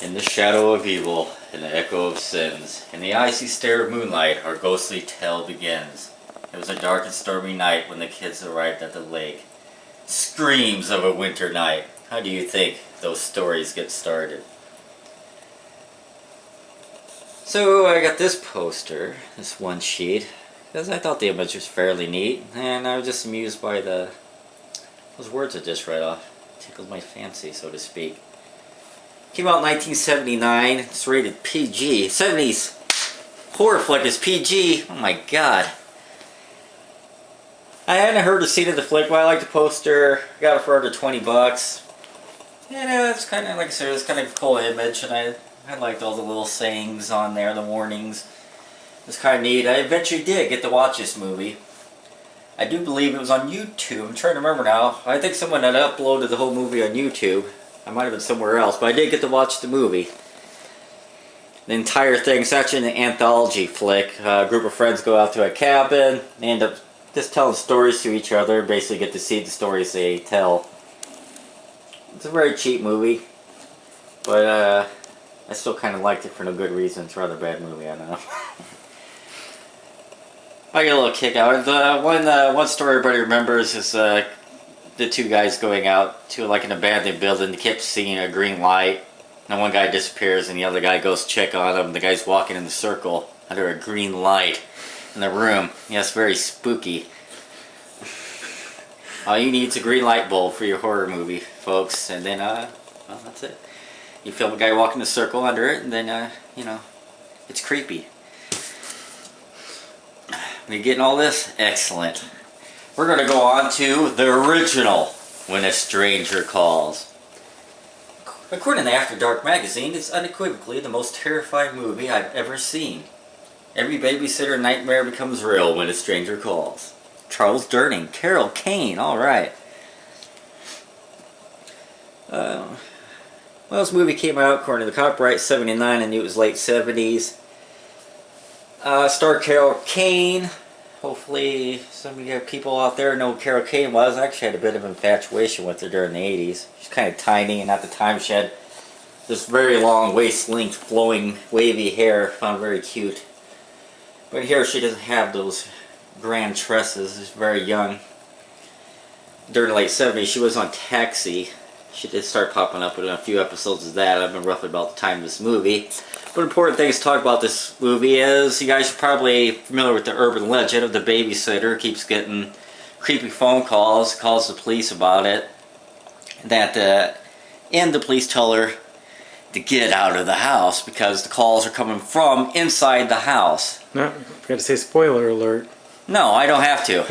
In the shadow of evil, in the echo of sins, in the icy stare of moonlight, our ghostly tale begins. It was a dark and stormy night when the kids arrived at the lake. Screams of a winter night. How do you think those stories get started? So I got this poster, this one sheet, because I thought the image was fairly neat, and I was just amused by those words I just read off. Tickled my fancy, so to speak. Came out in 1979. It's rated PG. 70s horror flick is PG. Oh my god. I hadn't heard or seen of the flick, but I liked the poster. Got it for under 20 bucks. And it's kind of, like I said, it's kind of a cool image, and I liked all the little sayings on there, the warnings. It's kind of neat. I eventually did get to watch this movie. I do believe it was on YouTube. I'm trying to remember now. I think someone had uploaded the whole movie on YouTube. I might have been somewhere else, but I did get to watch the movie. The entire thing. It's actually an anthology flick. A group of friends go out to a cabin. They end up just telling stories to each other. Basically get to see the stories they tell. It's a very cheap movie. But I still kind of liked it for no good reason. It's a rather bad movie, I know. I get a little kick out. One story everybody remembers is the two guys going out to like an abandoned building. They kept seeing a green light. And one guy disappears and the other guy goes to check on him. The guy's walking in the circle under a green light in the room. Yeah, it's very spooky. All you need is a green light bulb for your horror movie, folks. And then, well, that's it. You film a guy walking in a circle under it, and then, you know, it's creepy. Are you getting all this? Excellent. We're going to go on to the original When a Stranger Calls. According to After Dark magazine, it's unequivocally the most terrifying movie I've ever seen. Every babysitter nightmare becomes real when a stranger calls. Charles Durning, Carol Kane, alright. Well, this movie came out according to the copyright 79, I knew it was late 70s. Starred Carol Kane. Hopefully some of you people out there know who Carol Kane was. I actually had a bit of infatuation with her during the 80s. She's kind of tiny, and at the time she had this very long waist-length flowing wavy hair. Found very cute. But here she doesn't have those grand tresses. She's very young. During the late 70s she was on Taxi. She did start popping up in a few episodes of that. I've been roughly about the time of this movie. But important things to talk about this movie is, you guys are probably familiar with the urban legend of the babysitter keeps getting creepy phone calls, calls the police about it, and the police tell her to get out of the house because the calls are coming from inside the house. No, I forgot to say spoiler alert. No, I don't have to.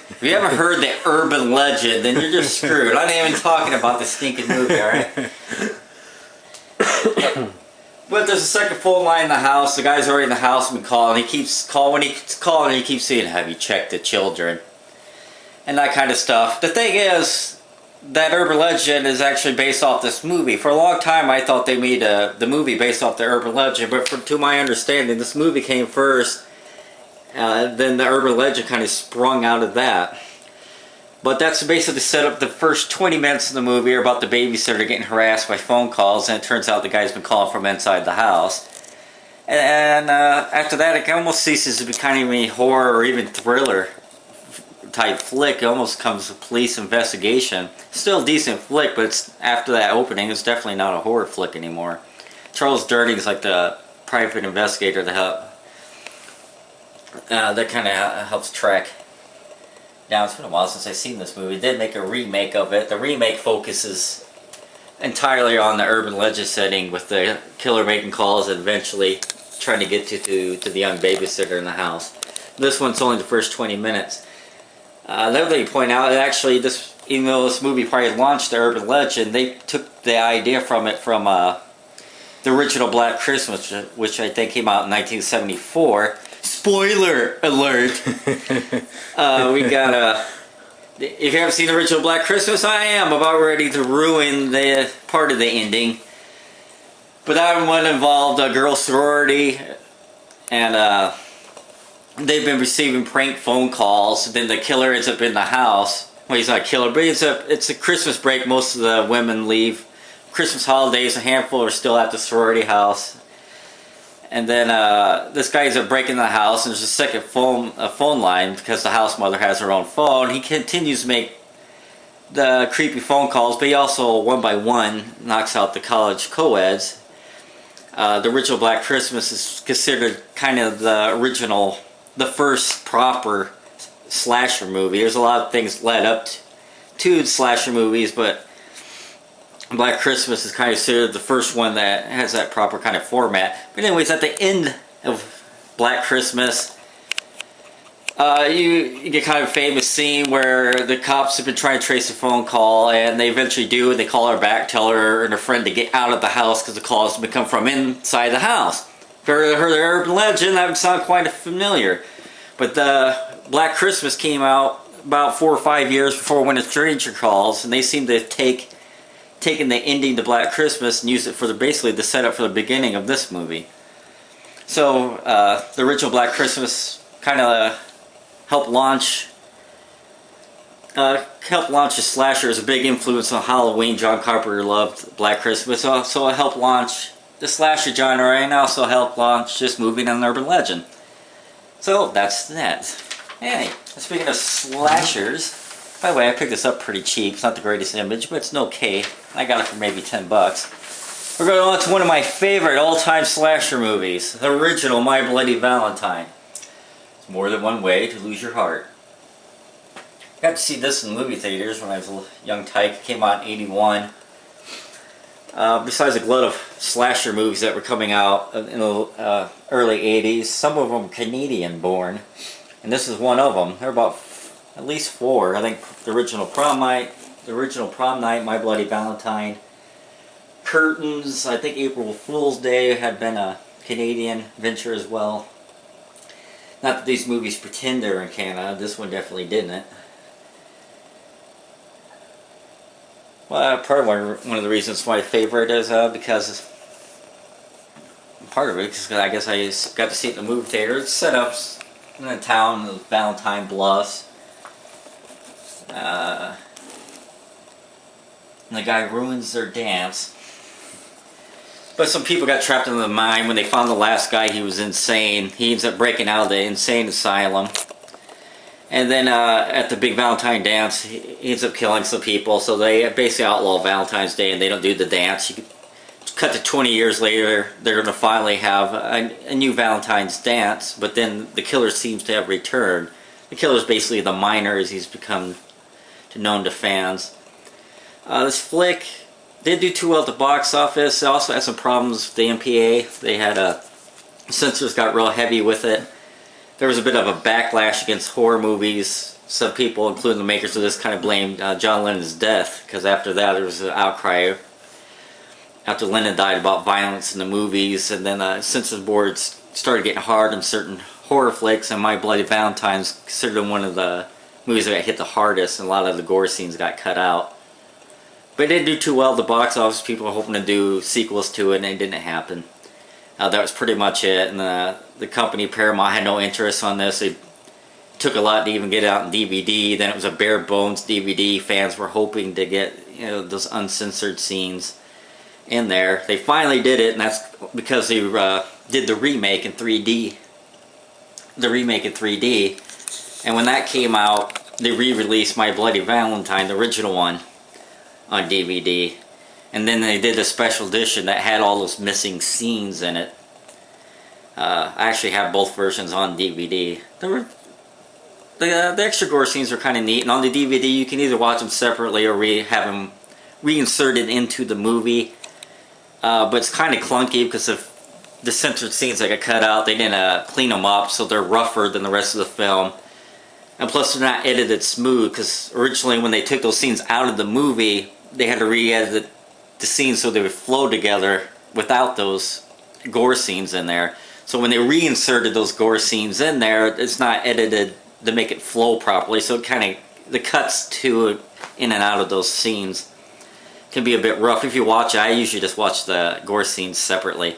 If you haven't heard the urban legend, then you're just screwed. I'm not even talking about the stinking movie, alright? But there's a second phone line in the house. The guy's already in the house and calling. He keeps calling. When he's calling, he keeps saying, "Have you checked the children?" And that kind of stuff. The thing is, that urban legend is actually based off this movie. For a long time, I thought they made the movie based off the urban legend. But to my understanding, this movie came first. Then the urban legend kind of sprung out of that. But that's basically set up. The first 20 minutes of the movie are about the babysitter getting harassed by phone calls, and it turns out the guy's been calling from inside the house. And after that, it almost ceases to be kind of a horror or even thriller type flick. It almost comes to police investigation. Still a decent flick, but it's, after that opening, it's definitely not a horror flick anymore. Charles Durning is like the private investigator that kind of helps track down. It's been a while since I've seen this movie. They did make a remake of it. The remake focuses entirely on the urban legend setting, with the killer making calls and eventually trying to get to the young babysitter in the house. This one's only the first 20 minutes. Another thing to point out, actually, even though this movie probably launched the urban legend, they took the idea from the original Black Christmas, which I think came out in 1974. Spoiler alert! We got if you haven't seen the original Black Christmas, I am about ready to ruin the part of the ending. But that one involved a girl sorority, and they've been receiving prank phone calls. Then the killer ends up in the house. Well, he's not a killer, but it's a Christmas break. Most of the women leave Christmas holidays, a handful are still at the sorority house. And then this guy ends up breaking the house, and there's a second phone line because the house mother has her own phone. He continues to make the creepy phone calls, but he also, one by one, knocks out the college co-eds. The original Black Christmas is considered kind of the first proper slasher movie. There's a lot of things led up to slasher movies, but Black Christmas is kind of considered the first one that has that proper kind of format. But anyways, at the end of Black Christmas, you get kind of a famous scene where the cops have been trying to trace a phone call, and they eventually do, and they call her back, tell her and her friend to get out of the house because the calls have come from inside the house. If you heard the urban legend, that would sound quite familiar. But the Black Christmas came out about 4 or 5 years before When a Stranger Calls, and they seem to have taken the ending to Black Christmas and used it for basically the setup for the beginning of this movie. So the original Black Christmas kind of helped launch the slasher as a big influence on Halloween. John Carpenter loved Black Christmas, so it helped launch the slasher genre, and also helped launch this movie and an urban legend. So that's that. Hey, speaking of slashers, by the way, I picked this up pretty cheap. It's not the greatest image, but it's okay. I got it for maybe $10. We're going on to one of my favorite all-time slasher movies, the original My Bloody Valentine. It's More Than One Way to Lose Your Heart. Got to see this in movie theaters when I was a young tyke. It came out in '81. Besides a glut of slasher movies that were coming out in the early '80s, some of them Canadian-born, and this is one of them. There are about at least 4. I think the original Prom Night, My Bloody Valentine, Curtains. I think April Fool's Day had been a Canadian venture as well. Not that these movies pretend they're in Canada. This one definitely didn't. Well, one of the reasons my favorite is because part of it, because I guess I got to see it in the movie theater. It's set up in a town of Valentine Bluffs. And the guy ruins their dance. But some people got trapped in the mine. When they found the last guy, he was insane. He ends up breaking out of the insane asylum. And then at the big Valentine dance, he ends up killing some people. So they basically outlaw Valentine's Day and they don't do the dance. You cut to 20 years later, they're going to finally have a new Valentine's dance. But then the killer seems to have returned. The killer is basically the miner, as he's become known to fans. This flick did do too well at the box office. It also had some problems with the MPA. They had censors got real heavy with it. There was a bit of a backlash against horror movies. Some people, including the makers of this, kind of blamed John Lennon's death, because after that there was an outcry after Lennon died about violence in the movies, and then censor boards started getting hard on certain horror flicks, and My Bloody Valentine is considered one of the movies that got hit the hardest, and a lot of the gore scenes got cut out. But it didn't do too well at the box office. People were hoping to do sequels to it, and it didn't happen. That was pretty much it, and the company Paramount had no interest on this. It took a lot to even get it out in DVD. Then it was a bare bones DVD. Fans were hoping to get those uncensored scenes in there. They finally did it, and that's because they did the remake in 3D. And when that came out, they re-released My Bloody Valentine, the original one, on DVD. And then they did a special edition that had all those missing scenes in it. I actually have both versions on DVD. The extra gore scenes are kind of neat, and on the DVD you can either watch them separately or have them reinserted into the movie. But it's kind of clunky because of the censored scenes that got cut out. They didn't clean them up, so they're rougher than the rest of the film. And plus they're not edited smooth, because originally when they took those scenes out of the movie, they had to re-edit the scenes so they would flow together without those gore scenes in there. So when they reinserted those gore scenes in there, it's not edited to make it flow properly, so it kind of, the cuts to in and out of those scenes can be a bit rough. If you watch it, I usually just watch the gore scenes separately.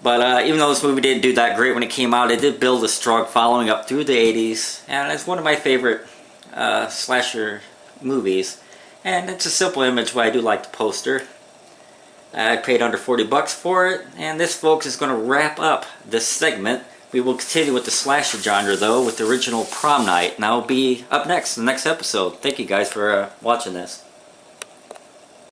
But even though this movie didn't do that great when it came out, it did build a strong following up through the 80s, and it's one of my favorite slasher movies. And it's a simple image, but I do like the poster. I paid under 40 bucks for it, and this, folks, is going to wrap up this segment. We will continue with the slasher genre, though, with the original Prom Night, and I'll be up next in the next episode. Thank you guys for watching this.